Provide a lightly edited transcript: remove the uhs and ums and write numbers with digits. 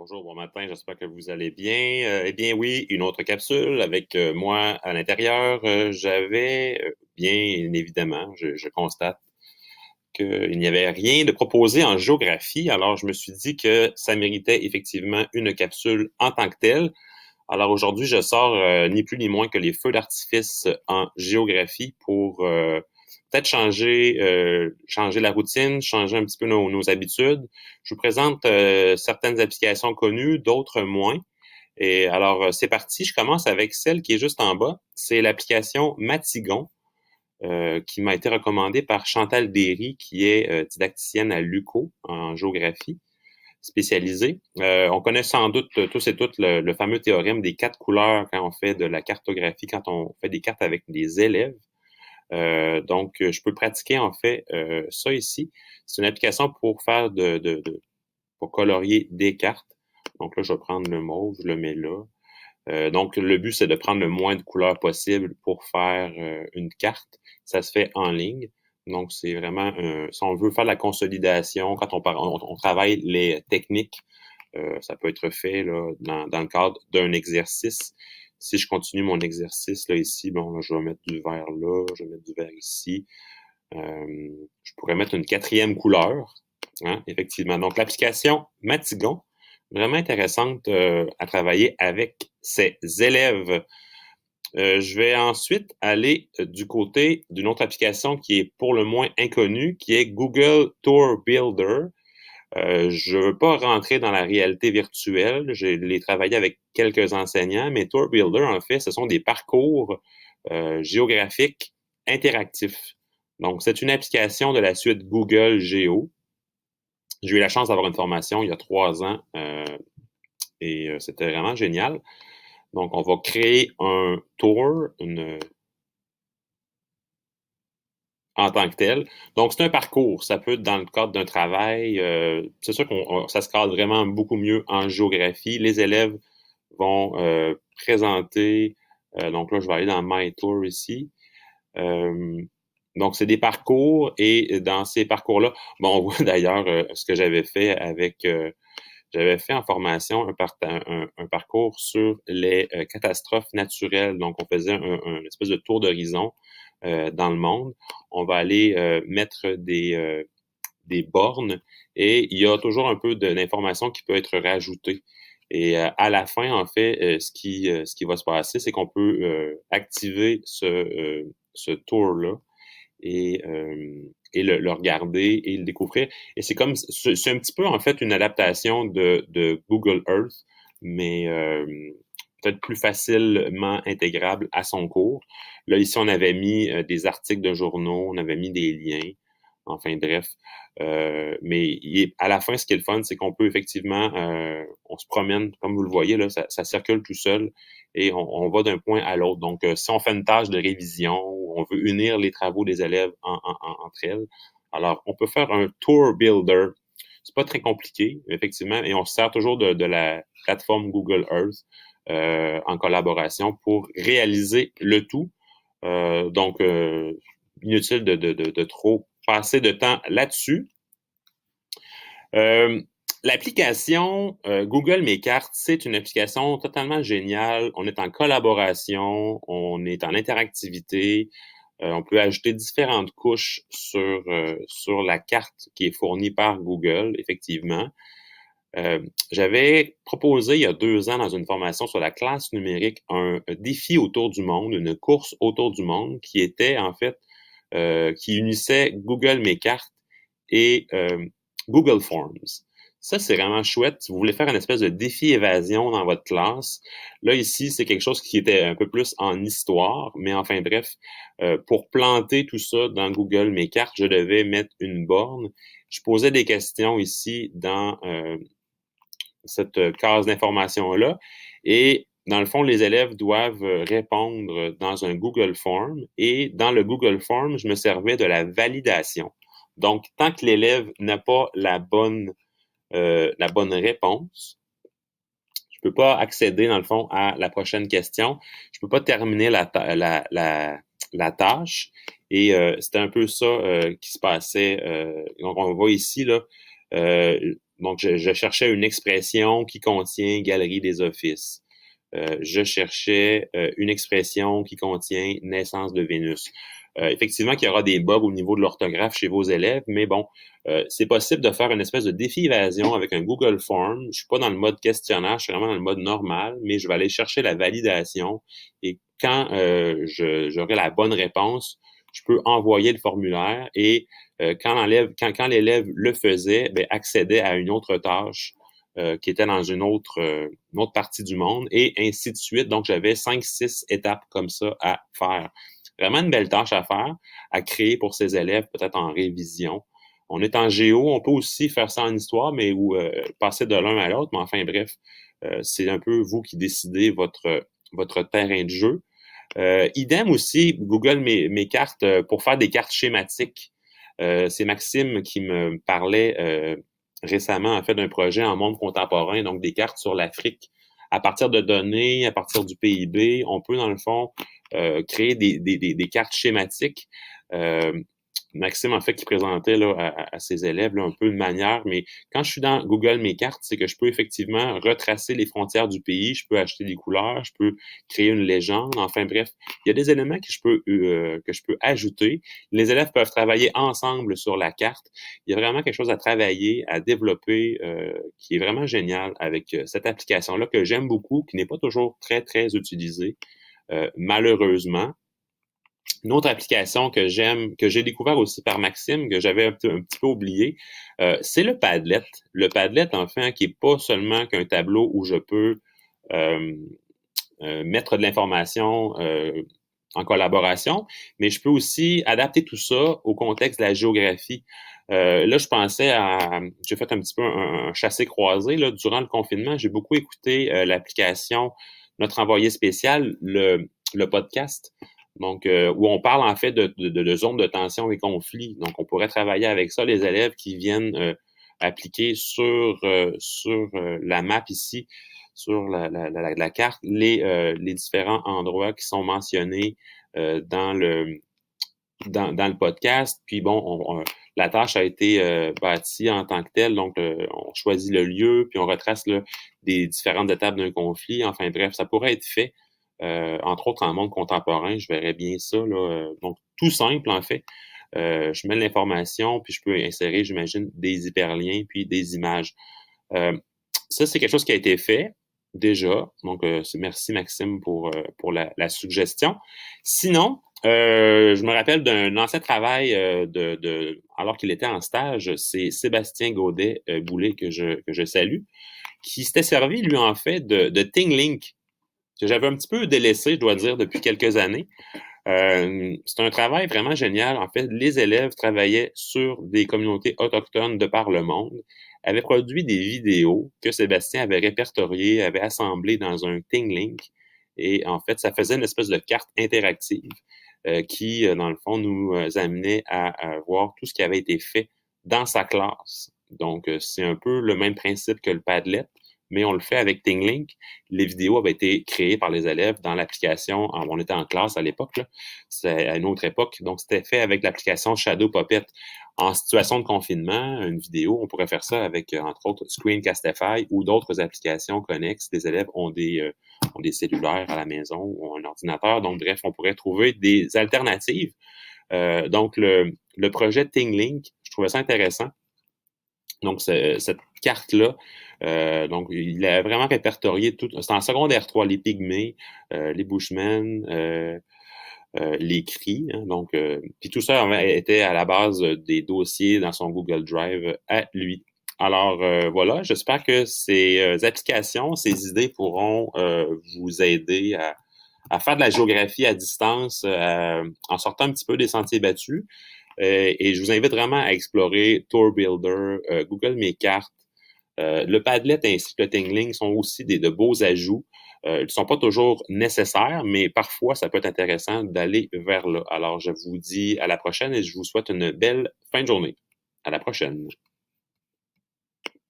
Bonjour, bon matin, j'espère que vous allez bien. Eh bien oui, une autre capsule avec moi à l'intérieur. J'avais, bien évidemment, je constate qu'il n'y avait rien de proposé en géographie, alors je me suis dit que ça méritait effectivement une capsule en tant que telle. Alors aujourd'hui, je sors ni plus ni moins que les feux d'artifice en géographie pour peut-être changer la routine, changer un petit peu nos habitudes. Je vous présente certaines applications connues, d'autres moins. Et alors, c'est parti. Je commence avec celle qui est juste en bas. C'est l'application Matigon, qui m'a été recommandée par Chantal Derry, qui est didacticienne à l'UQO en géographie spécialisée. On connaît sans doute tous et toutes le fameux théorème des 4 couleurs quand on fait de la cartographie, quand on fait des cartes avec des élèves. Donc, je peux pratiquer en fait ça ici. C'est une application pour faire pour colorier des cartes. Donc là, je vais prendre le mauve, je le mets là. Donc, le but, c'est de prendre le moins de couleurs possible pour faire une carte. Ça se fait en ligne. Donc, c'est vraiment, si on veut faire la consolidation, quand on travaille les techniques, ça peut être fait là, dans le cadre d'un exercice. Si je continue mon exercice là ici, bon, là, je vais mettre du vert là, je vais mettre du vert ici. Je pourrais mettre une quatrième couleur, hein, effectivement. Donc, l'application Matigon, vraiment intéressante à travailler avec ses élèves. Je vais ensuite aller du côté d'une autre application qui est pour le moins inconnue, qui est Google Tour Builder. Je ne veux pas rentrer dans la réalité virtuelle. Je l'ai travaillé avec quelques enseignants, mais Tour Builder, en fait, ce sont des parcours géographiques interactifs. Donc, c'est une application de la suite Google Géo. J'ai eu la chance d'avoir une formation il y a 3 ans et c'était vraiment génial. Donc, on va créer un tour en tant que tel. Donc, c'est un parcours. Ça peut être dans le cadre d'un travail. C'est sûr que ça se cadre vraiment beaucoup mieux en géographie. Les élèves vont présenter. Donc là, je vais aller dans My Tour ici. Donc, c'est des parcours et dans ces parcours-là, bon, on voit d'ailleurs ce que j'avais fait en formation un parcours sur les catastrophes naturelles. Donc, on faisait un espèce de tour d'horizon dans le monde. On va aller mettre des bornes et il y a toujours un peu d'information qui peut être rajoutée. Et à la fin, en fait, ce qui va se passer, c'est qu'on peut activer ce tour-là et le regarder et le découvrir. Et c'est un petit peu en fait une adaptation de Google Earth, mais peut-être plus facilement intégrable à son cours. Là, ici, on avait mis des articles de journaux, on avait mis des liens, enfin bref. Mais à la fin, ce qui est le fun, c'est qu'on peut effectivement, on se promène, comme vous le voyez, là, ça circule tout seul et on va d'un point à l'autre. Donc, si on fait une tâche de révision ou on veut unir les travaux des élèves entre elles, alors on peut faire un tour builder. C'est pas très compliqué, effectivement, et on se sert toujours de la plateforme Google Earth en collaboration pour réaliser le tout. Donc, inutile de trop passer de temps là-dessus. L'application Google Mes Cartes, c'est une application totalement géniale. On est en collaboration, on est en interactivité. On peut ajouter différentes couches sur la carte qui est fournie par Google, effectivement. J'avais proposé il y a 2 ans dans une formation sur la classe numérique un défi autour du monde, une course autour du monde qui était en fait qui unissait Google Mes Cartes et Google Forms. Ça, c'est vraiment chouette. Si vous voulez faire une espèce de défi évasion dans votre classe, là, ici, c'est quelque chose qui était un peu plus en histoire, mais enfin, bref, pour planter tout ça dans Google Mes Cartes, je devais mettre une borne. Je posais des questions ici dans cette case d'information-là et dans le fond, les élèves doivent répondre dans un Google Form et dans le Google Form, je me servais de la validation. Donc, tant que l'élève n'a pas la bonne réponse, je peux pas accéder, dans le fond, à la prochaine question. Je peux pas terminer la tâche. Et c'était un peu ça qui se passait. Donc, on voit ici, là, Donc, je cherchais une expression qui contient galerie des offices. Je cherchais une expression qui contient naissance de Vénus. Effectivement qu'il y aura des bugs au niveau de l'orthographe chez vos élèves, mais bon, c'est possible de faire une espèce de défi évasion avec un Google Form. Je suis pas dans le mode questionnaire, je suis vraiment dans le mode normal, mais je vais aller chercher la validation et quand j'aurai la bonne réponse, je peux envoyer le formulaire et quand l'élève le faisait, ben, accédait à une autre tâche qui était dans une autre partie du monde, et ainsi de suite. Donc, j'avais 5-6 étapes comme ça à faire. Vraiment une belle tâche à faire, à créer pour ses élèves, peut-être en révision. On est en géo, on peut aussi faire ça en histoire, mais ou passer de l'un à l'autre, mais enfin bref, c'est un peu vous qui décidez votre terrain de jeu. Idem aussi, Google mes cartes pour faire des cartes schématiques. C'est Maxime qui me parlait récemment, en fait, d'un projet en monde contemporain, donc des cartes sur l'Afrique. À partir de données, à partir du PIB, on peut, dans le fond, créer des cartes schématiques. Maxime, en fait, qui présentait là, à ses élèves là, un peu une manière, mais quand je suis dans Google Mes Cartes, c'est que je peux effectivement retracer les frontières du pays, je peux acheter des couleurs, je peux créer une légende, enfin bref, il y a des éléments que je peux ajouter. Les élèves peuvent travailler ensemble sur la carte. Il y a vraiment quelque chose à travailler, à développer, qui est vraiment génial avec cette application-là que j'aime beaucoup, qui n'est pas toujours très, très utilisée, malheureusement. Une autre application que j'aime, que j'ai découvert aussi par Maxime, que j'avais un petit peu oublié, c'est le Padlet. Le Padlet, enfin, qui est pas seulement qu'un tableau où je peux euh, mettre de l'information en collaboration, mais je peux aussi adapter tout ça au contexte de la géographie. Là, je pensais à... J'ai fait un petit peu un chassé-croisé. Là, durant le confinement, j'ai beaucoup écouté l'application Notre Envoyé spécial, le podcast. Donc, où on parle en fait de zones de tension et conflits. Donc, on pourrait travailler avec ça, les élèves qui viennent appliquer sur la map ici, sur la carte, les différents endroits qui sont mentionnés dans le podcast. Puis bon, la tâche a été bâtie en tant que telle. Donc, on choisit le lieu, puis on retrace là, des différentes étapes d'un conflit. Enfin bref, ça pourrait être fait. Entre autres, en monde contemporain, je verrais bien ça. Là, donc, tout simple, en fait. Je mets l'information, puis je peux insérer, j'imagine, des hyperliens, puis des images. Ça, c'est quelque chose qui a été fait déjà. Donc, merci Maxime pour la suggestion. Sinon, je me rappelle d'un ancien travail alors qu'il était en stage, c'est Sébastien Gaudet-Boulet que je salue, qui s'était servi, lui, en fait, de ThingLink, que j'avais un petit peu délaissé, je dois dire, depuis quelques années. C'est un travail vraiment génial. En fait, les élèves travaillaient sur des communautés autochtones de par le monde, avaient produit des vidéos que Sébastien avait répertoriées, avait assemblées dans un ThingLink. Et en fait, ça faisait une espèce de carte interactive qui, dans le fond, nous amenait à voir tout ce qui avait été fait dans sa classe. Donc, c'est un peu le même principe que le Padlet, mais on le fait avec ThingLink. Les vidéos avaient été créées par les élèves dans l'application. On était en classe à l'époque, là. C'est à une autre époque. Donc, c'était fait avec l'application Shadow Puppet. En situation de confinement, une vidéo, on pourrait faire ça avec, entre autres, Screencastify ou d'autres applications connexes. Les élèves ont des cellulaires à la maison ou un ordinateur. Donc, bref, on pourrait trouver des alternatives. Donc, le projet ThingLink, je trouvais ça intéressant. Donc, cette carte-là, donc, il a vraiment répertorié tout. C'est en secondaire 3, les Pygmées, les Bushmen, les cris. Hein, donc, puis tout ça était à la base des dossiers dans son Google Drive à lui. Alors, voilà, j'espère que ces applications, ces idées pourront vous aider à faire de la géographie à distance en sortant un petit peu des sentiers battus. Et je vous invite vraiment à explorer Tour Builder, Google Mes Cartes. Le Padlet ainsi que le ThingLink sont aussi de beaux ajouts. Ils ne sont pas toujours nécessaires, mais parfois, ça peut être intéressant d'aller vers là. Alors, je vous dis à la prochaine et je vous souhaite une belle fin de journée. À la prochaine.